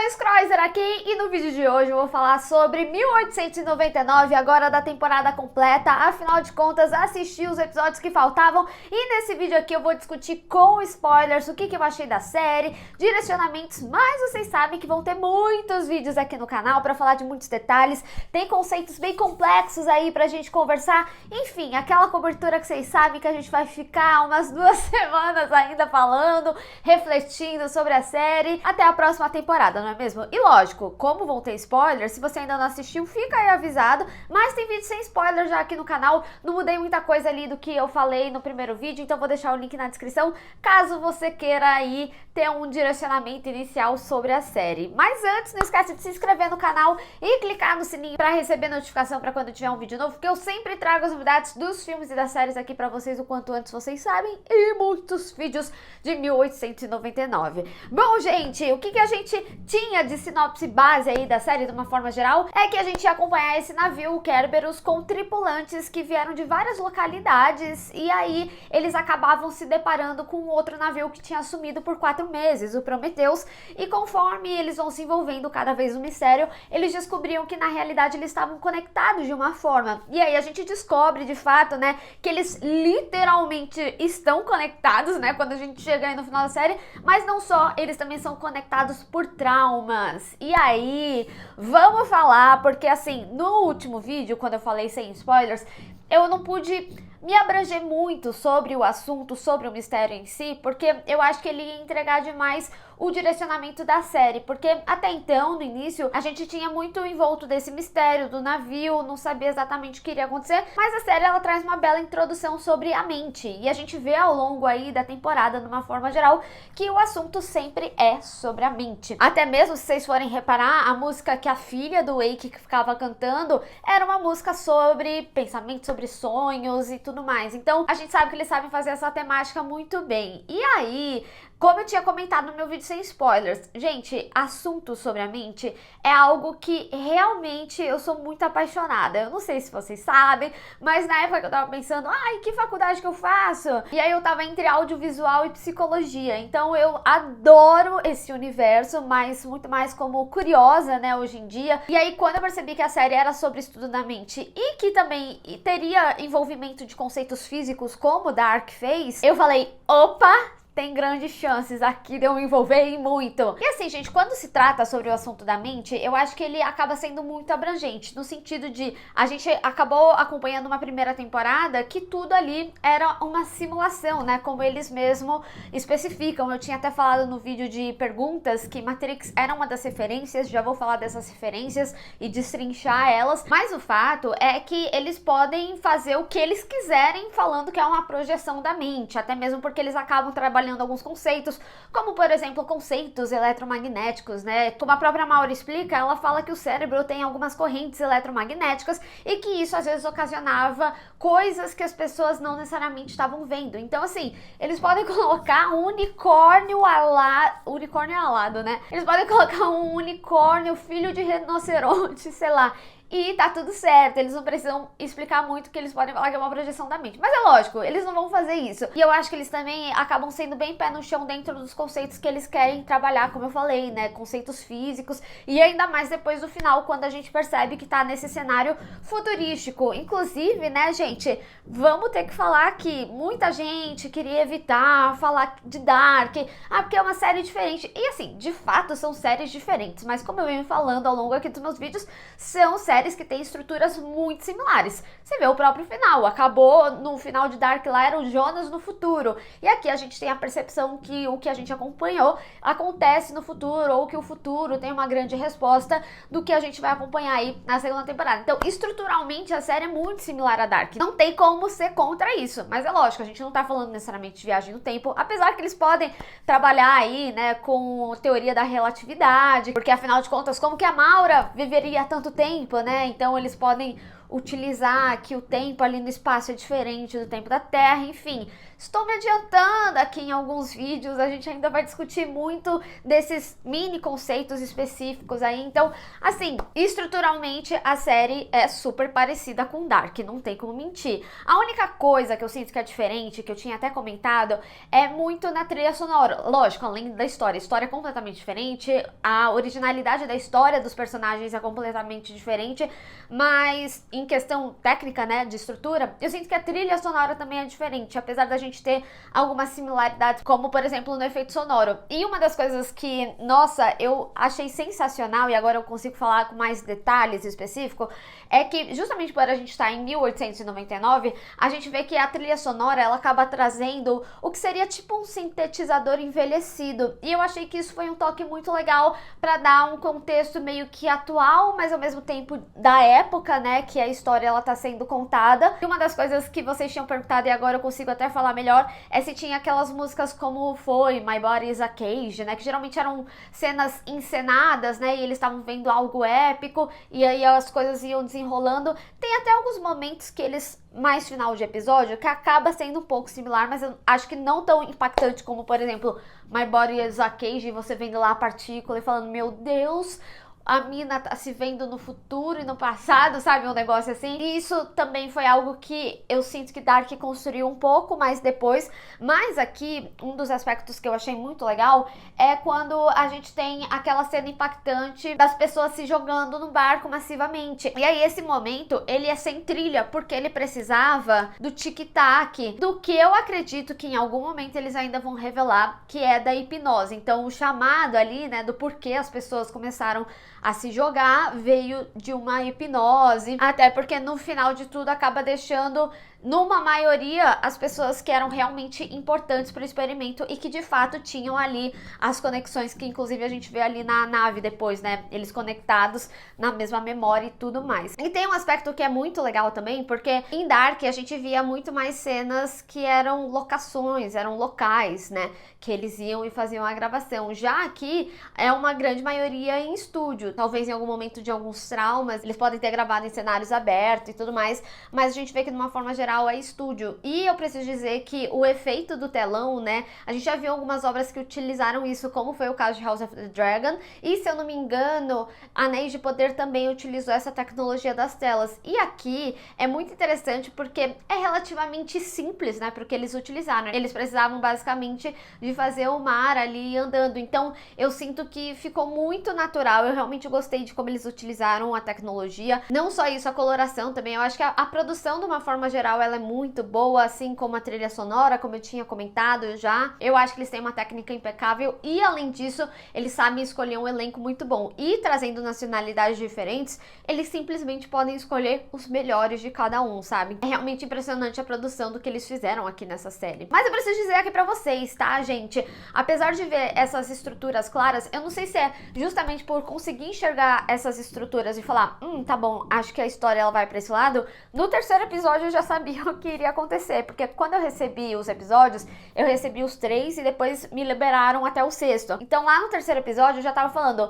Scroizer aqui e no vídeo de hoje eu vou falar sobre 1899, agora da temporada completa. Afinal de contas, assisti os episódios que faltavam e nesse vídeo aqui eu vou discutir com spoilers o que eu achei da série, direcionamentos, mas vocês sabem que vão ter muitos vídeos aqui no canal pra falar de muitos detalhes, tem conceitos bem complexos aí pra gente conversar, enfim, aquela cobertura que vocês sabem que a gente vai ficar umas 2 semanas ainda falando, refletindo sobre a série, até a próxima temporada, não é mesmo? E lógico, como vão ter spoilers, se você ainda não assistiu, fica aí avisado, mas tem vídeo sem spoiler já aqui no canal, não mudei muita coisa ali do que eu falei no primeiro vídeo, então vou deixar o link na descrição, caso você queira aí ter um direcionamento inicial sobre a série. Mas antes, não esquece de se inscrever no canal e clicar no sininho para receber notificação para quando tiver um vídeo novo, porque eu sempre trago as novidades dos filmes e das séries aqui para vocês o quanto antes vocês sabem, e muitos vídeos de 1899. Bom, gente, o que a gente tinha de sinopse base aí da série de uma forma geral é que a gente ia acompanhar esse navio, o Kerberos, com tripulantes que vieram de várias localidades e aí eles acabavam se deparando com outro navio que tinha sumido por 4 meses, o Prometheus, e conforme eles vão se envolvendo cada vez no mistério, eles descobriam que na realidade eles estavam conectados de uma forma, e aí a gente descobre de fato, né, que eles literalmente estão conectados, né, quando a gente chega aí no final da série, mas não só, eles também são conectados por traumas. E aí, vamos falar, porque assim, no último vídeo, quando eu falei sem spoilers, eu não pude me abranger muito sobre o assunto, sobre o mistério em si, porque eu acho que ele ia entregar demais o direcionamento da série, porque até então, no início, a gente tinha muito envolto desse mistério do navio, não sabia exatamente o que iria acontecer, mas a série ela traz uma bela introdução sobre a mente, e a gente vê ao longo aí da temporada, de uma forma geral, que o assunto sempre é sobre a mente. Até mesmo, se vocês forem reparar, a música que a filha do Wake ficava cantando era uma música sobre pensamento, sobre sonhos e tudo mais. Então, a gente sabe que eles sabem fazer essa temática muito bem. E aí, como eu tinha comentado no meu vídeo sem spoilers, gente, assunto sobre a mente é algo que realmente eu sou muito apaixonada. Eu não sei se vocês sabem, mas na época que eu tava pensando, ai, que faculdade que eu faço? E aí eu tava entre audiovisual e psicologia, então eu adoro esse universo, mas muito mais como curiosa, né, hoje em dia. E aí quando eu percebi que a série era sobre estudo da mente e que também teria envolvimento de conceitos físicos como Dark fez, eu falei, opa! Tem grandes chances aqui de eu me envolver em muito. E assim, gente, quando se trata sobre o assunto da mente, eu acho que ele acaba sendo muito abrangente, no sentido de a gente acabou acompanhando uma primeira temporada que tudo ali era uma simulação, né, como eles mesmo especificam. Eu tinha até falado no vídeo de perguntas que Matrix era uma das referências, já vou falar dessas referências e destrinchar elas, mas o fato é que eles podem fazer o que eles quiserem falando que é uma projeção da mente, até mesmo porque eles acabam trabalhando alguns conceitos, como por exemplo conceitos eletromagnéticos, né? Como a própria Maura explica, ela fala que o cérebro tem algumas correntes eletromagnéticas e que isso às vezes ocasionava coisas que as pessoas não necessariamente estavam vendo. Então assim, eles podem colocar um unicórnio alado, né? Eles podem colocar um unicórnio, filho de rinoceronte, sei lá, e tá tudo certo, eles não precisam explicar muito, que eles podem falar que é uma projeção da mente. Mas é lógico, eles não vão fazer isso. E eu acho que eles também acabam sendo bem pé no chão dentro dos conceitos que eles querem trabalhar, como eu falei, né? Conceitos físicos. E ainda mais depois do final, quando a gente percebe que tá nesse cenário futurístico. Inclusive, né, gente, vamos ter que falar que muita gente queria evitar falar de Dark, porque é uma série diferente. E assim, de fato, são séries diferentes. Mas como eu venho falando ao longo aqui dos meus vídeos, são séries que têm estruturas muito similares. Você vê o próprio final, acabou no final de Dark lá, era o Jonas no futuro. E aqui a gente tem a percepção que o que a gente acompanhou acontece no futuro, ou que o futuro tem uma grande resposta do que a gente vai acompanhar aí na segunda temporada. Então, estruturalmente, a série é muito similar a Dark. Não tem como ser contra isso, mas é lógico, a gente não tá falando necessariamente de viagem no tempo, apesar que eles podem trabalhar aí, né, com teoria da relatividade, porque afinal de contas, como que a Maura viveria tanto tempo, né? Então eles podem utilizar que o tempo ali no espaço é diferente do tempo da Terra, enfim. Estou me adiantando aqui em alguns vídeos, a gente ainda vai discutir muito desses mini conceitos específicos aí. Então, assim, estruturalmente a série é super parecida com Dark, não tem como mentir. A única coisa que eu sinto que é diferente, que eu tinha até comentado, é muito na trilha sonora. Lógico, além da história. A história é completamente diferente, a originalidade da história dos personagens é completamente diferente, mas em questão técnica, né, de estrutura, eu sinto que a trilha sonora também é diferente, apesar da gente ter algumas similaridades, como por exemplo no efeito sonoro. E uma das coisas que, nossa, eu achei sensacional, e agora eu consigo falar com mais detalhes específicos, é que justamente por a gente estar em 1899, a gente vê que a trilha sonora, ela acaba trazendo o que seria tipo um sintetizador envelhecido, e eu achei que isso foi um toque muito legal para dar um contexto meio que atual, mas ao mesmo tempo da época, né, que a história ela tá sendo contada. E uma das coisas que vocês tinham perguntado e agora eu consigo até falar melhor é se tinha aquelas músicas como foi My Body is a Cage, né, que geralmente eram cenas encenadas, né, e eles estavam vendo algo épico e aí as coisas iam desenrolando. Tem até alguns momentos que eles mais final de episódio que acaba sendo um pouco similar, mas eu acho que não tão impactante como, por exemplo, My Body is a Cage, e você vendo lá a partícula e falando, meu Deus, a mina tá se vendo no futuro e no passado, sabe? Um negócio assim. E isso também foi algo que eu sinto que Dark construiu um pouco mais depois. Mas aqui, um dos aspectos que eu achei muito legal é quando a gente tem aquela cena impactante das pessoas se jogando no barco massivamente. E aí esse momento, ele é sem trilha, porque ele precisava do tic-tac, do que eu acredito que em algum momento eles ainda vão revelar, que é da hipnose. Então o chamado ali, né, do porquê as pessoas começaram a se jogar veio de uma hipnose, até porque no final de tudo acaba deixando numa maioria as pessoas que eram realmente importantes para o experimento e que de fato tinham ali as conexões que inclusive a gente vê ali na nave depois, né, eles conectados na mesma memória e tudo mais. E tem um aspecto que é muito legal também, porque em Dark a gente via muito mais cenas que eram locações, eram locais, né, que eles iam e faziam a gravação. Já aqui é uma grande maioria em estúdio, talvez em algum momento de alguns traumas eles podem ter gravado em cenários abertos e tudo mais, mas a gente vê que de uma forma geral é estúdio. E eu preciso dizer que o efeito do telão, né, a gente já viu algumas obras que utilizaram isso, como foi o caso de House of the Dragon, e se eu não me engano, Anéis de Poder também utilizou essa tecnologia das telas. E aqui é muito interessante porque é relativamente simples, né, porque eles utilizaram. Eles precisavam basicamente de fazer o mar ali andando, então eu sinto que ficou muito natural. Eu realmente gostei de como eles utilizaram a tecnologia. Não só isso, a coloração também, eu acho que a produção de uma forma geral ela é muito boa, assim como a trilha sonora, como eu tinha comentado já. Eu acho que eles têm uma técnica impecável e, além disso, eles sabem escolher um elenco muito bom. E trazendo nacionalidades diferentes, eles simplesmente podem escolher os melhores de cada um, sabe? É realmente impressionante a produção do que eles fizeram aqui nessa série. Mas eu preciso dizer aqui pra vocês, tá, gente? Apesar de ver essas estruturas claras, eu não sei se é justamente por conseguir enxergar essas estruturas e falar, tá bom, acho que a história ela vai pra esse lado. No terceiro episódio eu já sabia o que iria acontecer, porque quando eu recebi os episódios, eu recebi os 3 e depois me liberaram até o 6º. Então lá no terceiro episódio eu já tava falando,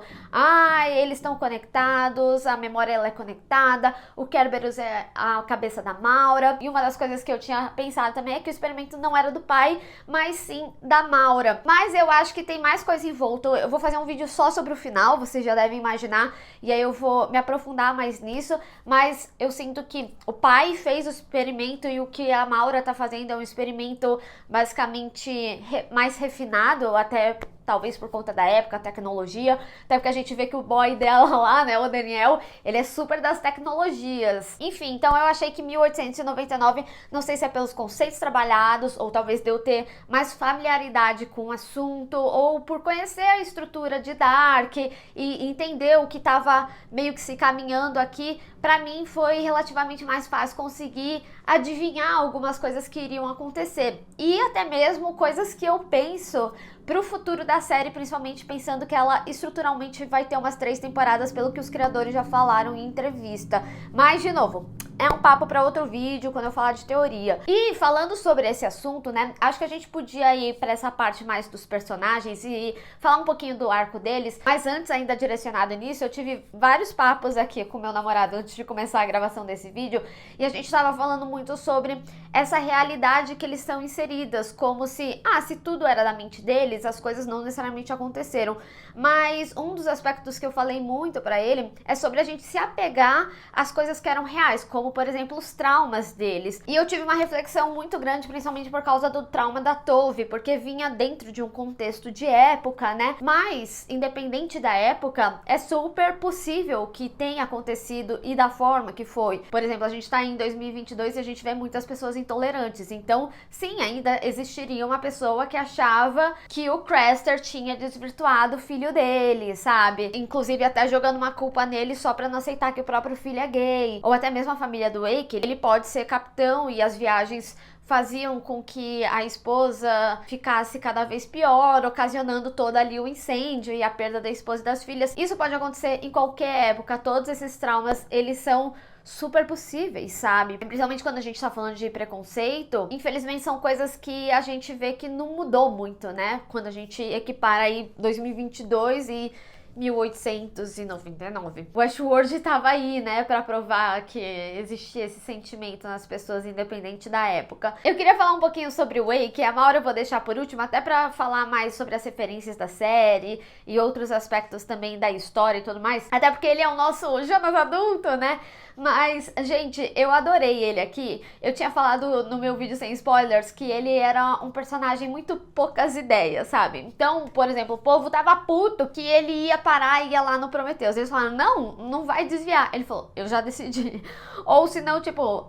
eles estão conectados, a memória ela é conectada, o Kerberos é a cabeça da Maura, e uma das coisas que eu tinha pensado também é que o experimento não era do pai, mas sim da Maura. Mas eu acho que tem mais coisa em volta. Eu vou fazer um vídeo só sobre o final, vocês já devem imaginar, e aí eu vou me aprofundar mais nisso, mas eu sinto que o pai fez o experimento e o que a Maura tá fazendo é um experimento basicamente mais refinado, até talvez por conta da época, a tecnologia, até porque a gente vê que o boy dela lá, né, o Daniel, ele é super das tecnologias. Enfim, então eu achei que 1899, não sei se é pelos conceitos trabalhados, ou talvez de eu ter mais familiaridade com o assunto, ou por conhecer a estrutura de Dark e entender o que tava meio que se caminhando aqui, pra mim foi relativamente mais fácil conseguir adivinhar algumas coisas que iriam acontecer. E até mesmo coisas que eu penso pro futuro da série, principalmente pensando que ela estruturalmente vai ter umas 3 temporadas, pelo que os criadores já falaram em entrevista. Mas, de novo, é um papo para outro vídeo, quando eu falar de teoria. E falando sobre esse assunto, né, acho que a gente podia ir para essa parte mais dos personagens e falar um pouquinho do arco deles, mas antes, ainda direcionado nisso, eu tive vários papos aqui com meu namorado antes de começar a gravação desse vídeo, e a gente tava falando muito sobre essa realidade que eles são inseridas, como se tudo era da mente deles, as coisas não necessariamente aconteceram. Mas um dos aspectos que eu falei muito pra ele é sobre a gente se apegar às coisas que eram reais, como por exemplo os traumas deles. E eu tive uma reflexão muito grande, principalmente por causa do trauma da Tove, porque vinha dentro de um contexto de época, né? Mas, independente da época, é super possível que tenha acontecido e da forma que foi. Por exemplo, a gente tá em 2022 e a gente vê muitas pessoas intolerantes. Então, sim, ainda existiria uma pessoa que achava que o Craster tinha desvirtuado o filho dele, sabe? Inclusive até jogando uma culpa nele só pra não aceitar que o próprio filho é gay. Ou até mesmo a família do Wake, ele pode ser capitão e as viagens faziam com que a esposa ficasse cada vez pior, ocasionando todo ali o incêndio e a perda da esposa e das filhas. Isso pode acontecer em qualquer época, todos esses traumas, eles são super possíveis, sabe? Principalmente quando a gente tá falando de preconceito, infelizmente são coisas que a gente vê que não mudou muito, né? Quando a gente equipara aí 2022 e 1899. O Westworld tava aí, né, pra provar que existia esse sentimento nas pessoas, independente da época. Eu queria falar um pouquinho sobre o Wake, a Maura eu vou deixar por último, até pra falar mais sobre as referências da série e outros aspectos também da história e tudo mais, até porque ele é o nosso Jonas adulto, né? Mas, gente, eu adorei ele aqui. Eu tinha falado no meu vídeo sem spoilers que ele era um personagem muito poucas ideias, sabe? Então, por exemplo, o povo tava puto que ele ia parar e ia lá no Prometheus. Eles falaram, não vai desviar. Ele falou, eu já decidi. Ou se não, tipo,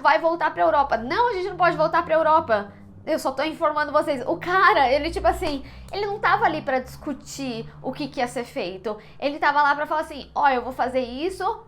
vai voltar pra Europa. Não, a gente não pode voltar pra Europa. Eu só tô informando vocês. O cara, ele tipo assim, ele não tava ali pra discutir o que ia ser feito. Ele tava lá pra falar assim, eu vou fazer isso,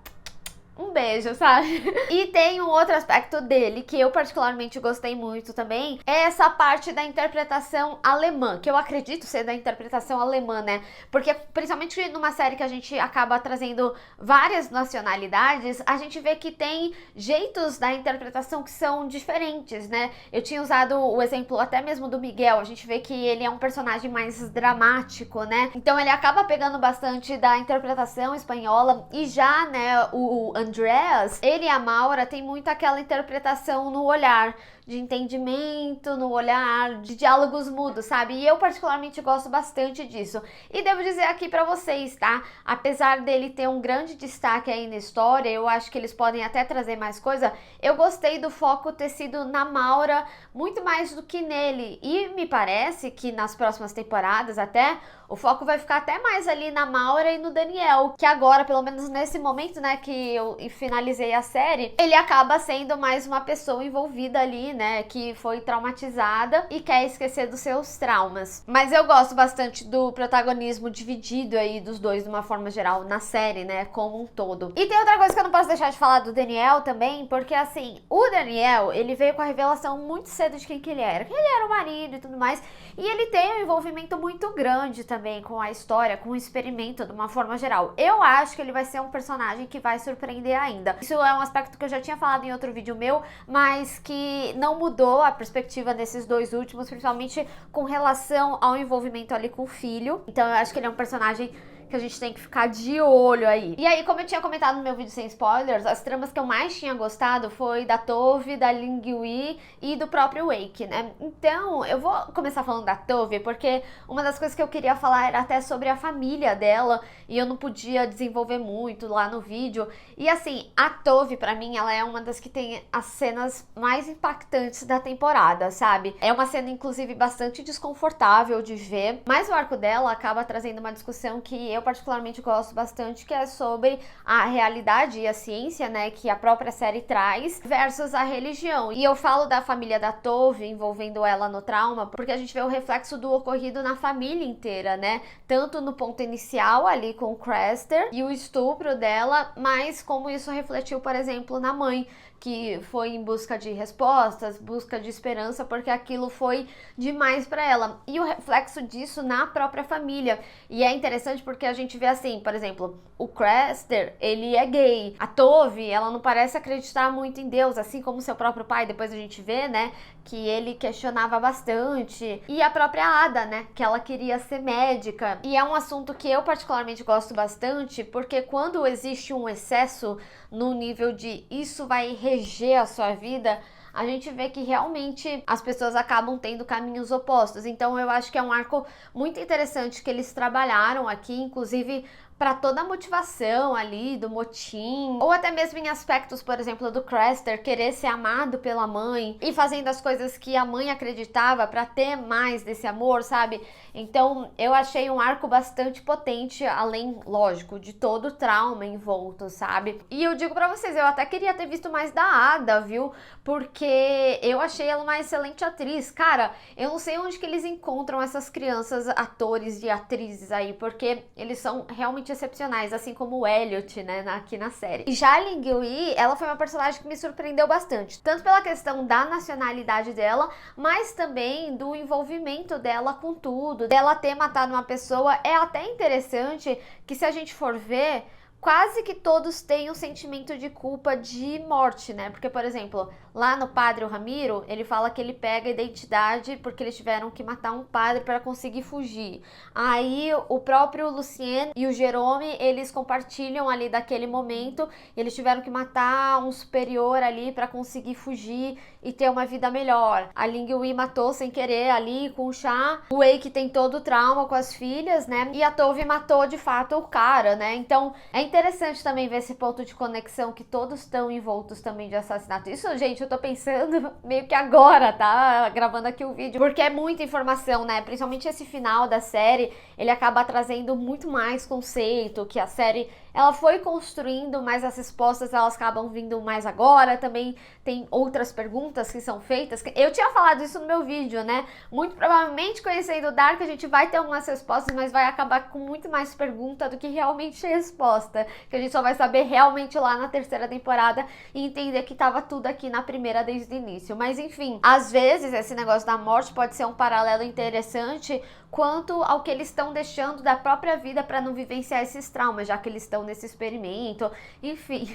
um beijo, sabe? E tem um outro aspecto dele que eu particularmente gostei muito também, é essa parte da interpretação alemã, que eu acredito ser da interpretação alemã, né? Porque principalmente numa série que a gente acaba trazendo várias nacionalidades, a gente vê que tem jeitos da interpretação que são diferentes, né? Eu tinha usado o exemplo até mesmo do Miguel, a gente vê que ele é um personagem mais dramático, né? Então ele acaba pegando bastante da interpretação espanhola e já, né, o Andreas, ele e a Maura tem muito aquela interpretação no olhar, de entendimento, no olhar, de diálogos mudos, sabe? E eu particularmente gosto bastante disso. E devo dizer aqui pra vocês, tá? Apesar dele ter um grande destaque aí na história, eu acho que eles podem até trazer mais coisa, eu gostei do foco ter sido na Maura muito mais do que nele. E me parece que nas próximas temporadas até, o foco vai ficar até mais ali na Maura e no Daniel, que agora, pelo menos nesse momento, né, que eu finalizei a série, ele acaba sendo mais uma pessoa envolvida ali, né, que foi traumatizada e quer esquecer dos seus traumas. Mas eu gosto bastante do protagonismo dividido aí dos dois de uma forma geral na série, né, como um todo. E tem outra coisa que eu não posso deixar de falar do Daniel também, porque assim, o Daniel, ele veio com a revelação muito cedo de quem que ele era o marido e tudo mais, e ele tem um envolvimento muito grande também com a história, com o experimento de uma forma geral. Eu acho que ele vai ser um personagem que vai surpreender ainda. Isso é um aspecto que eu já tinha falado em outro vídeo meu, mas que não mudou a perspectiva desses dois últimos, principalmente com relação ao envolvimento ali com o filho. Então eu acho que ele é um personagem que a gente tem que ficar de olho aí. E aí, como eu tinha comentado no meu vídeo sem spoilers, as tramas que eu mais tinha gostado foi da Tove, da Lingui e do próprio Wake, né? Então, eu vou começar falando da Tove, porque uma das coisas que eu queria falar era até sobre a família dela, e eu não podia desenvolver muito lá no vídeo. E assim, a Tove, pra mim, ela é uma das que tem as cenas mais impactantes da temporada, sabe? É uma cena, inclusive, bastante desconfortável de ver, mas o arco dela acaba trazendo uma discussão que eu particularmente gosto bastante, que é sobre a realidade e a ciência, né, que a própria série traz, versus a religião. E eu falo da família da Tove, envolvendo ela no trauma, porque a gente vê o reflexo do ocorrido na família inteira, né, tanto no ponto inicial ali com o Craster e o estupro dela, mas como isso refletiu, por exemplo, na mãe, que foi em busca de respostas, busca de esperança, porque aquilo foi demais para ela. E o reflexo disso na própria família. E é interessante porque a gente vê assim, por exemplo, o Craster, ele é gay. A Tove, ela não parece acreditar muito em Deus, assim como seu próprio pai. Depois a gente vê, né, que ele questionava bastante. E a própria Ada, né, que ela queria ser médica. E é um assunto que eu particularmente gosto bastante, porque quando existe um excesso no nível de isso vai reger a sua vida, a gente vê que realmente as pessoas acabam tendo caminhos opostos. Então eu acho que é um arco muito interessante que eles trabalharam aqui, inclusive para toda a motivação ali do motim, ou até mesmo em aspectos, por exemplo, do Craster querer ser amado pela mãe e fazendo as coisas que a mãe acreditava para ter mais desse amor, sabe? Então eu achei um arco bastante potente, além, lógico, de todo o trauma envolto, sabe? E eu digo para vocês, eu até queria ter visto mais da Ada, viu? Porque eu achei ela uma excelente atriz. Cara, eu não sei onde que eles encontram essas crianças, atores e atrizes aí, porque eles são realmente excepcionais, assim como o Elliot, né, aqui na série. E já a Ling Yi, ela foi uma personagem que me surpreendeu bastante, tanto pela questão da nacionalidade dela, mas também do envolvimento dela com tudo, dela ter matado uma pessoa. É até interessante que, se a gente for ver, quase que todos têm um sentimento de culpa de morte, né? Porque, por exemplo, lá no Padre Ramiro, ele fala que ele pega a identidade porque eles tiveram que matar um padre para conseguir fugir. Aí o próprio Lucien e o Jerome, eles compartilham ali daquele momento, eles tiveram que matar um superior ali para conseguir fugir e ter uma vida melhor. A Ling Yi matou sem querer ali com o chá. O Wei que tem todo o trauma com as filhas, né? E a Tove matou de fato o cara, né? Então é interessante também ver esse ponto de conexão que todos estão envoltos também de assassinato. Isso, gente, eu tô pensando meio que agora, tá? Gravando aqui o vídeo, porque é muita informação, né? Principalmente esse final da série, ele acaba trazendo muito mais conceito, que a série ela foi construindo, mas as respostas elas acabam vindo mais agora. Também tem outras perguntas que são feitas. Eu tinha falado isso no meu vídeo, né? Muito provavelmente, conhecendo o Dark, a gente vai ter algumas respostas, mas vai acabar com muito mais pergunta do que realmente resposta. Que a gente só vai saber realmente lá na terceira temporada e entender que tava tudo aqui na primeira desde o início. Mas enfim, às vezes esse negócio da morte pode ser um paralelo interessante quanto ao que eles estão deixando da própria vida para não vivenciar esses traumas, já que eles estão nesse experimento. Enfim,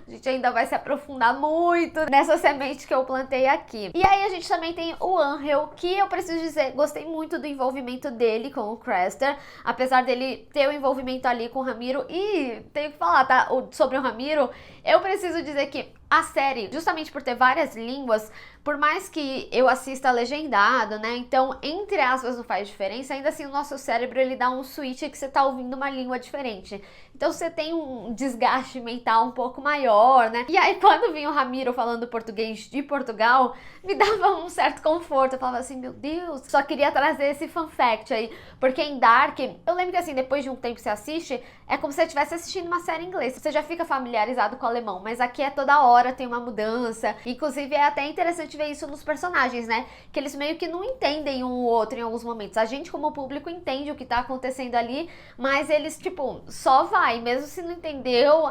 a gente ainda vai se aprofundar muito nessa semente que eu plantei aqui. E aí a gente também tem o Angel, que eu preciso dizer, gostei muito do envolvimento dele com o Craster, apesar dele ter o envolvimento ali com o Ramiro. E tenho que falar, tá, sobre o Ramiro, eu preciso dizer que a série, justamente por ter várias línguas, por mais que eu assista legendado, né, então, entre aspas, não faz diferença, ainda assim o nosso cérebro, ele dá um switch que você tá ouvindo uma língua diferente. Então você tem um desgaste mental um pouco maior, né? E aí quando vinha o Ramiro falando português de Portugal, me dava um certo conforto. Eu falava assim, meu Deus, só queria trazer esse fun fact aí. Porque em Dark, eu lembro que assim, depois de um tempo que você assiste, é como se você estivesse assistindo uma série em inglês. Você já fica familiarizado com o alemão, mas aqui é toda hora, tem uma mudança. Inclusive é até interessante ver isso nos personagens, né? Que eles meio que não entendem um ou outro em alguns momentos. A gente, como público, entende o que tá acontecendo ali, mas eles, tipo, só vai. Mesmo se não entendeu,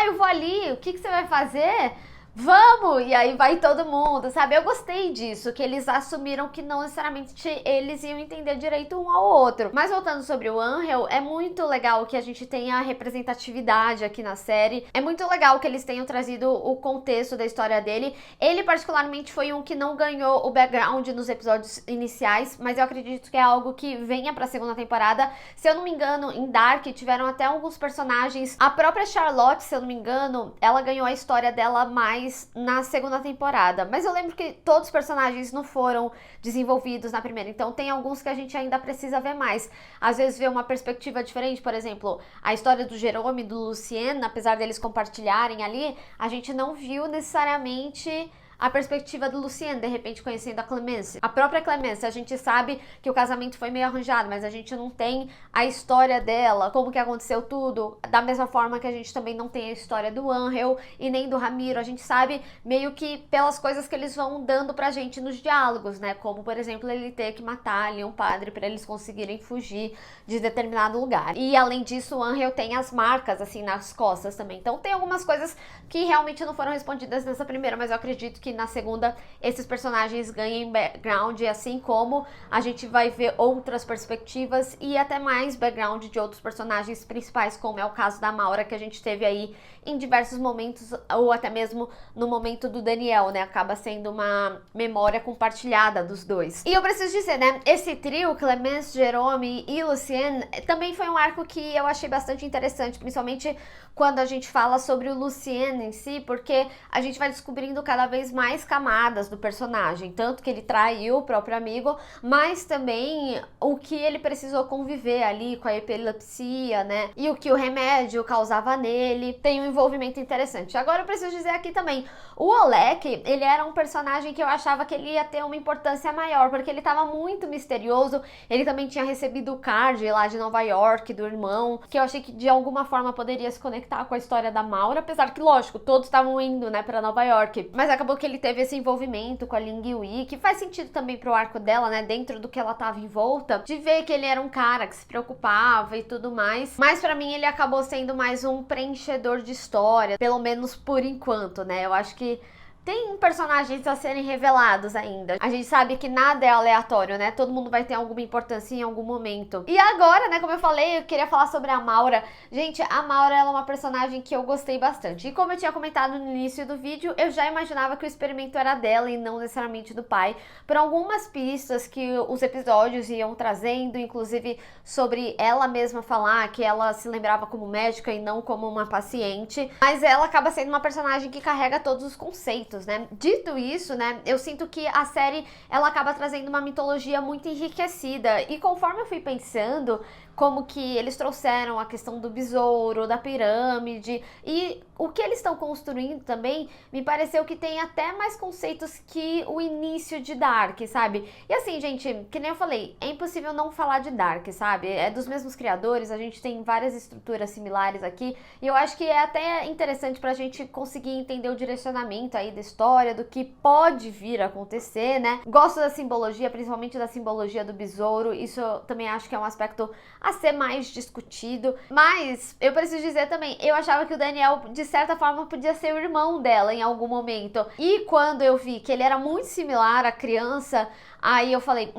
eu vou ali, o que você vai fazer? Vamos! E aí vai todo mundo, sabe? Eu gostei disso, que eles assumiram que não necessariamente eles iam entender direito um ao outro. Mas voltando sobre o Angel, é muito legal que a gente tenha representatividade aqui na série. É muito legal que eles tenham trazido o contexto da história dele. Ele particularmente foi um que não ganhou o background nos episódios iniciais, mas eu acredito que é algo que venha pra segunda temporada. Se eu não me engano, em Dark tiveram até alguns personagens. A própria Charlotte, se eu não me engano, ela ganhou a história dela mais na segunda temporada, mas eu lembro que todos os personagens não foram desenvolvidos na primeira, então tem alguns que a gente ainda precisa ver mais, às vezes ver uma perspectiva diferente. Por exemplo, a história do Jerome e do Lucien, apesar deles compartilharem ali, a gente não viu necessariamente a perspectiva do Lucien, de repente conhecendo a Clemence. A própria Clemence, a gente sabe que o casamento foi meio arranjado, mas a gente não tem a história dela, como que aconteceu tudo, da mesma forma que a gente também não tem a história do Angel e nem do Ramiro. A gente sabe meio que pelas coisas que eles vão dando pra gente nos diálogos, né, como por exemplo ele ter que matar ali um padre para eles conseguirem fugir de determinado lugar. E além disso, o Angel tem as marcas assim nas costas também, então tem algumas coisas que realmente não foram respondidas nessa primeira, mas eu acredito que que na segunda esses personagens ganhem background, assim como a gente vai ver outras perspectivas e até mais background de outros personagens principais, como é o caso da Maura, que a gente teve aí em diversos momentos, ou até mesmo no momento do Daniel, né? Acaba sendo uma memória compartilhada dos dois. E eu preciso dizer, né? Esse trio, Clemence, Jerome e Lucienne, também foi um arco que eu achei bastante interessante, principalmente quando a gente fala sobre o Lucienne em si, porque a gente vai descobrindo cada vez mais camadas do personagem, tanto que ele traiu o próprio amigo, mas também o que ele precisou conviver ali com a epilepsia, né? E o que o remédio causava nele. Tem um envolvimento interessante. Agora eu preciso dizer aqui também, o Oleg, ele era um personagem que eu achava que ele ia ter uma importância maior, porque ele tava muito misterioso, ele também tinha recebido o card lá de Nova York, do irmão, que eu achei que de alguma forma poderia se conectar com a história da Maura, apesar que, lógico, todos estavam indo, né, pra Nova York, mas acabou que ele teve esse envolvimento com a Ling Yui, que faz sentido também pro arco dela, né, dentro do que ela tava em volta, de ver que ele era um cara que se preocupava e tudo mais, mas pra mim ele acabou sendo mais um preenchedor de história, pelo menos por enquanto, né, eu acho que tem personagens a serem revelados ainda. A gente sabe que nada é aleatório, né? Todo mundo vai ter alguma importância em algum momento. E agora, né, como eu falei, eu queria falar sobre a Maura. Gente, a Maura, ela é uma personagem que eu gostei bastante. E como eu tinha comentado no início do vídeo, eu já imaginava que o experimento era dela e não necessariamente do pai. Por algumas pistas que os episódios iam trazendo, inclusive sobre ela mesma falar que ela se lembrava como médica e não como uma paciente. Mas ela acaba sendo uma personagem que carrega todos os conceitos, né? Dito isso, né, eu sinto que a série ela acaba trazendo uma mitologia muito enriquecida e conforme eu fui pensando como que eles trouxeram a questão do besouro, da pirâmide e o que eles estão construindo também, me pareceu que tem até mais conceitos que o início de Dark, sabe? E assim, gente, que nem eu falei, é impossível não falar de Dark, sabe? É dos mesmos criadores, a gente tem várias estruturas similares aqui e eu acho que é até interessante pra gente conseguir entender o direcionamento aí da história, do que pode vir a acontecer, né? Gosto da simbologia, principalmente da simbologia do besouro, isso eu também acho que é um aspecto a ser mais discutido, mas eu preciso dizer também, eu achava que o Daniel, de certa forma, podia ser o irmão dela em algum momento, e quando eu vi que ele era muito similar à criança, aí eu falei,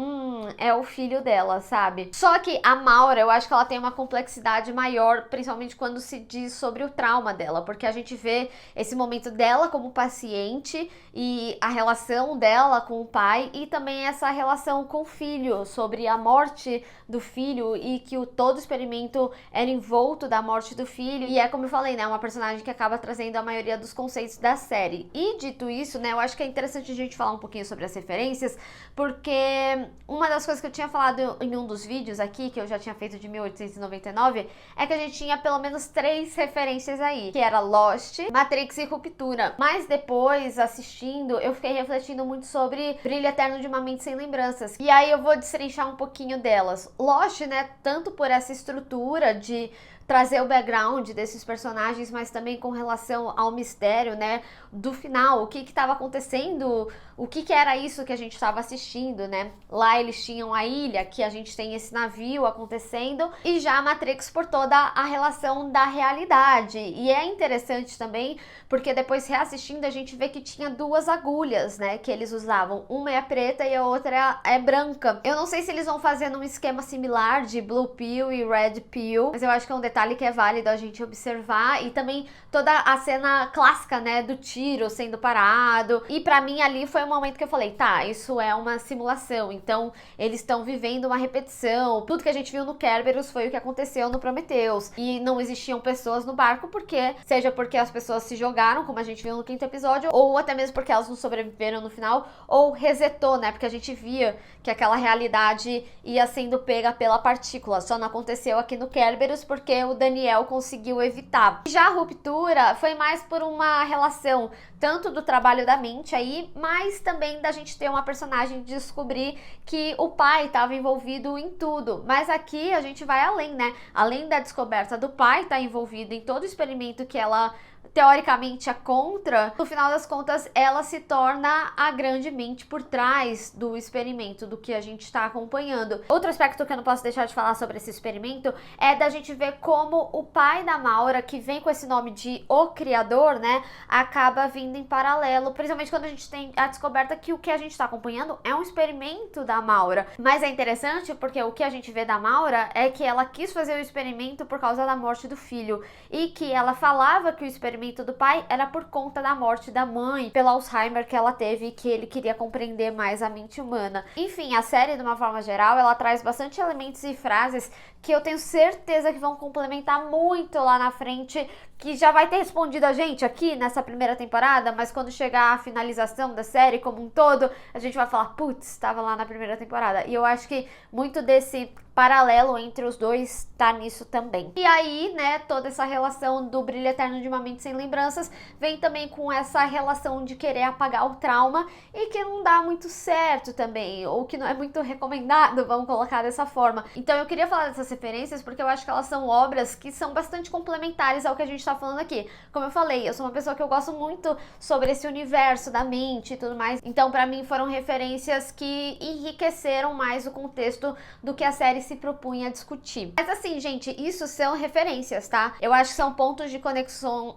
é o filho dela, sabe? Só que a Maura, eu acho que ela tem uma complexidade maior, principalmente quando se diz sobre o trauma dela, porque a gente vê esse momento dela como paciente e a relação dela com o pai e também essa relação com o filho, sobre a morte do filho e que todo experimento era envolto da morte do filho. E é como eu falei, né, uma personagem que acaba trazendo a maioria dos conceitos da série. E dito isso, né, eu acho que é interessante a gente falar um pouquinho sobre as referências, porque uma das coisas que eu tinha falado em um dos vídeos aqui, que eu já tinha feito de 1899, é que a gente tinha pelo menos 3 referências aí, que era Lost, Matrix e Ruptura. Mas depois, assistindo, eu fiquei refletindo muito sobre Brilho Eterno de uma Mente Sem Lembranças. E aí eu vou destrinchar um pouquinho delas. Lost, né, tanto por essa estrutura de trazer o background desses personagens, mas também com relação ao mistério, né, do final, o que estava acontecendo, o que era isso que a gente estava assistindo, né? Lá eles tinham a ilha, que a gente tem esse navio acontecendo, e já a Matrix por toda a relação da realidade. E é interessante também, porque depois reassistindo a gente vê que tinha 2 agulhas, né, que eles usavam. Uma é preta e a outra é branca. Eu não sei se eles vão fazer num esquema similar de Blue Pill e Red Pill, mas eu acho que é um detalhe que é válido a gente observar. E também toda a cena clássica, né, do tiro sendo parado. E pra mim ali foi um momento que eu falei, tá, isso é uma simulação, então eles estão vivendo uma repetição. Tudo que a gente viu no Kerberos foi o que aconteceu no Prometheus. E não existiam pessoas no barco porque, seja porque as pessoas se jogaram, como a gente viu no 5º episódio, ou até mesmo porque elas não sobreviveram no final, ou resetou, né, porque a gente via que aquela realidade ia sendo pega pela partícula. Só não aconteceu aqui no Kerberos porque o Daniel conseguiu evitar. Já a Ruptura foi mais por uma relação tanto do trabalho da mente aí, mas também da gente ter uma personagem de descobrir que o pai estava envolvido em tudo. Mas aqui a gente vai além, né? Além da descoberta do pai estar envolvido em todo o experimento que ela teoricamente é contra, no final das contas ela se torna a grande mente por trás do experimento, do que a gente está acompanhando. Outro aspecto que eu não posso deixar de falar sobre esse experimento é da gente ver como o pai da Maura, que vem com esse nome de O Criador, né, acaba vindo indo em paralelo, principalmente quando a gente tem a descoberta que o que a gente tá acompanhando é um experimento da Maura. Mas é interessante porque o que a gente vê da Maura é que ela quis fazer o experimento por causa da morte do filho e que ela falava que o experimento do pai era por conta da morte da mãe, pelo Alzheimer que ela teve e que ele queria compreender mais a mente humana. Enfim, a série, de uma forma geral, ela traz bastante elementos e frases que eu tenho certeza que vão complementar muito lá na frente, que já vai ter respondido a gente aqui nessa primeira temporada, mas quando chegar a finalização da série como um todo, a gente vai falar, putz, estava lá na primeira temporada. E eu acho que muito desse paralelo entre os dois tá nisso também. E aí, né, toda essa relação do brilho eterno de uma mente sem lembranças vem também com essa relação de querer apagar o trauma e que não dá muito certo também, ou que não é muito recomendado, vamos colocar dessa forma. Então eu queria falar dessas referências porque eu acho que elas são obras que são bastante complementares ao que a gente tá falando aqui. Como eu falei, eu sou uma pessoa que eu gosto muito sobre esse universo da mente e tudo mais, então pra mim foram referências que enriqueceram mais o contexto do que a série se propunha a discutir. Mas assim, gente, isso são referências, tá? Eu acho que são pontos de conexão,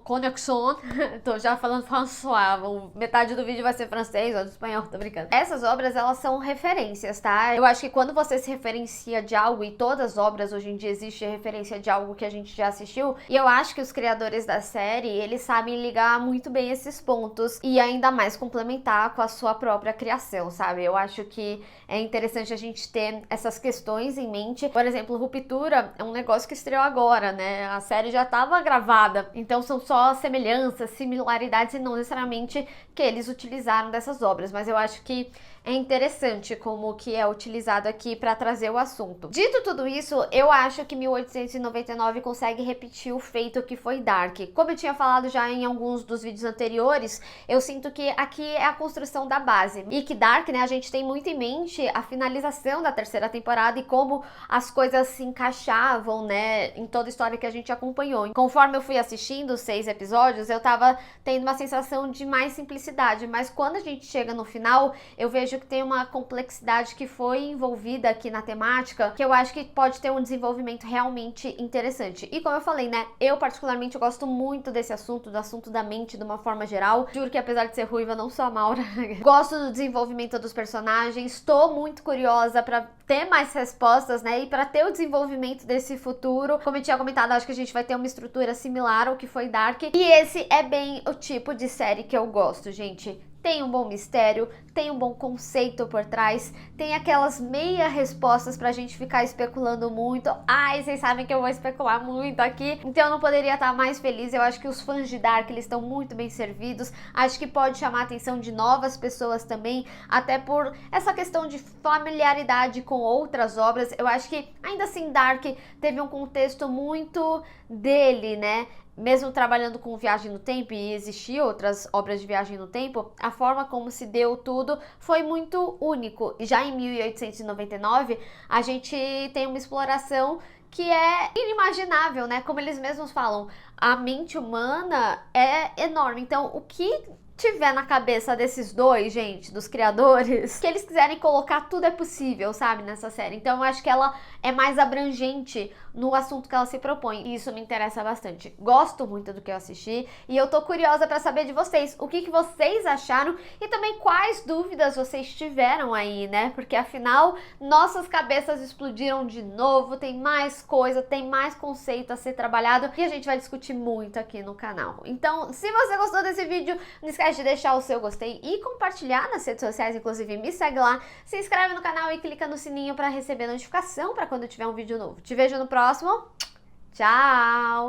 tô já falando François, metade do vídeo vai ser francês ou espanhol, tô brincando. Essas obras, elas são referências, tá? Eu acho que quando você se referencia de algo, e todas as obras hoje em dia existe referência de algo que a gente já assistiu, e eu acho que os criadores da série, eles sabem ligar muito bem esses pontos e ainda mais complementar com a sua própria criação, sabe? Eu acho que é interessante a gente ter essas questões em mente. Por exemplo, Ruptura é um negócio que estreou agora, né? A série já estava gravada, então são só semelhanças, similaridades e não necessariamente que eles utilizaram dessas obras, mas eu acho que é interessante como que é utilizado aqui para trazer o assunto. Dito tudo isso, eu acho que 1899 consegue repetir o feito que foi Dark. Como eu tinha falado já em alguns dos vídeos anteriores, eu sinto que aqui é a construção da base. E que Dark, né, a gente tem muito em mente a finalização da terceira temporada e como as coisas se encaixavam, né, em toda a história que a gente acompanhou. Conforme eu fui assistindo os 6 episódios, eu tava tendo uma sensação de mais simplicidade, mas quando a gente chega no final, eu vejo que tem uma complexidade que foi envolvida aqui na temática, que eu acho que pode ter um desenvolvimento realmente interessante. E como eu falei, né, eu particularmente gosto muito desse assunto, do assunto da mente de uma forma geral. Juro que apesar de ser ruiva, não sou a Maura. Gosto do desenvolvimento dos personagens, estou muito curiosa pra ter mais respostas, né, e pra ter o desenvolvimento desse futuro. Como eu tinha comentado, acho que a gente vai ter uma estrutura similar ao que foi Dark, e esse é bem o tipo de série que eu gosto, gente. Tem um bom mistério, tem um bom conceito por trás, tem aquelas meia respostas pra gente ficar especulando muito. Ai, vocês sabem que eu vou especular muito aqui, então eu não poderia estar mais feliz. Eu acho que os fãs de Dark, eles estão muito bem servidos. Acho que pode chamar a atenção de novas pessoas também, até por essa questão de familiaridade com outras obras. Eu acho que, ainda assim, Dark teve um contexto muito dele, né? Mesmo trabalhando com Viagem no Tempo, e existiam outras obras de viagem no tempo, a forma como se deu tudo foi muito único. E já em 1899, a gente tem uma exploração que é inimaginável, né? Como eles mesmos falam, a mente humana é enorme. Então, o que tiver na cabeça desses dois, gente, dos criadores, que eles quiserem colocar, tudo é possível, sabe, nessa série. Então eu acho que ela é mais abrangente no assunto que ela se propõe, e isso me interessa bastante. Gosto muito do que eu assisti, e eu tô curiosa pra saber de vocês, o que vocês acharam, e também quais dúvidas vocês tiveram aí, né, porque afinal, nossas cabeças explodiram de novo, tem mais coisa, tem mais conceito a ser trabalhado, e a gente vai discutir muito aqui no canal. Então, se você gostou desse vídeo, não esquece de deixar o seu gostei e compartilhar nas redes sociais, inclusive me segue lá, se inscreve no canal e clica no sininho para receber notificação para quando tiver um vídeo novo. Te vejo no próximo, tchau!